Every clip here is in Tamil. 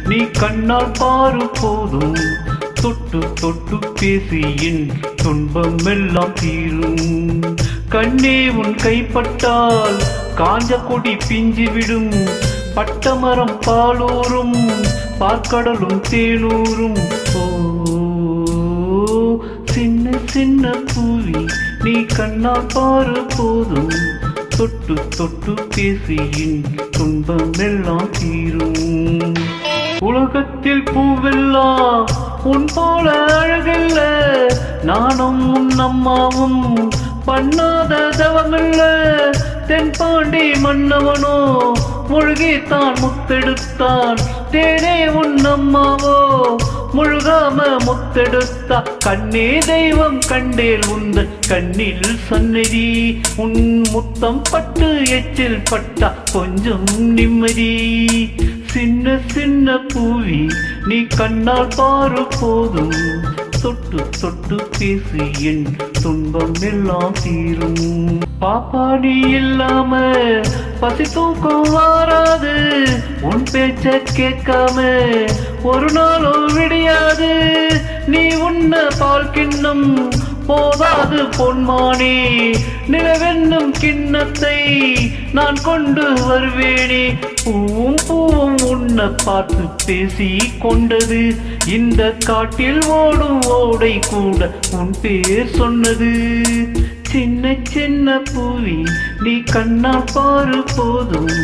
நீ கண்ணால் பாரு போதும் தொட்டு தொட்டு பேசி என் துன்பம் எல்லாம் தீரும் கண்ணே உன் கைப்பட்டால் காஞ்ச கொடி பிஞ்சு விடும் பட்டமரம் பாலூரும் பார்க்கடலும் தேனூரும் ஓ சின்ன சின்ன பூவி நீ கண்ணால் பாரு போதும் தொட்டு தொட்டு பேசியின் துன்பம் எல்லாம் தீரும் உலகத்தில் பூவெல்லாம் உன் போல அழகில்ல நானும் உன் அம்மாவும் பண்ணாத தவமில்ல தென்பாண்டி மன்னவனோ முழுகித்தான் முத்தெடுத்தான் தேனே உன் அம்மாவோ முழுகாம முத்தெடுத்தா கண்ணே தெய்வம் கண்டேல் உந்த கண்ணில் சந்நிதி உன் முத்தம் பட்டு எச்சில் பட்டா கொஞ்சம் நிம்மதி சின்ன சின்ன பூவி நீ கண்ணால் பாரு போதும் தொட்டு தொட்டு பேசி என் துன்பம் எல்லாம் தீரும் பாப்பா நீ இல்லாம பசி தூக்கம் வாராது உன் பேச்ச கேட்காம ஒரு நாளும் விடியாது நீ உன்ன பால் கிண்ணம் போதாது பொன்மானே நிலவென்னும் கிண்ணத்தை நான் கொண்டு வருவேனே பூவும் பூவும் உன்னை பார்த்து பேசி கொண்டது இந்த காட்டில் ஓடும் ஓடை கூட உன் பேர் சொன்னது சின்ன சின்ன பூவி நீ கண்ணால் பாரு போதும்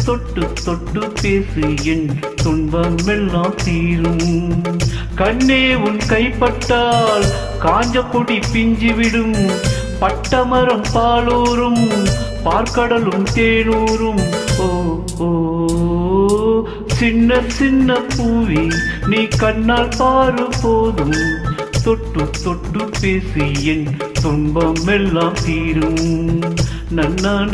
தொட்டு தொட்டு பேசு என் துன்பம் எல்லாம் தீரும் கண்ணே உன் கைப்பட்டால் காஞ்ச கொடி பிஞ்சு விடும் பட்டமரம் பாலூரும் பார்க்கடலும் தேனூரும் ஓ ஓ சின்ன சின்ன பூவி நீ கண்ணால் பாரு போதும் தொட்டு தொட்டு பேசி என் துன்பம் எல்லாம் தீரும் நன்னானே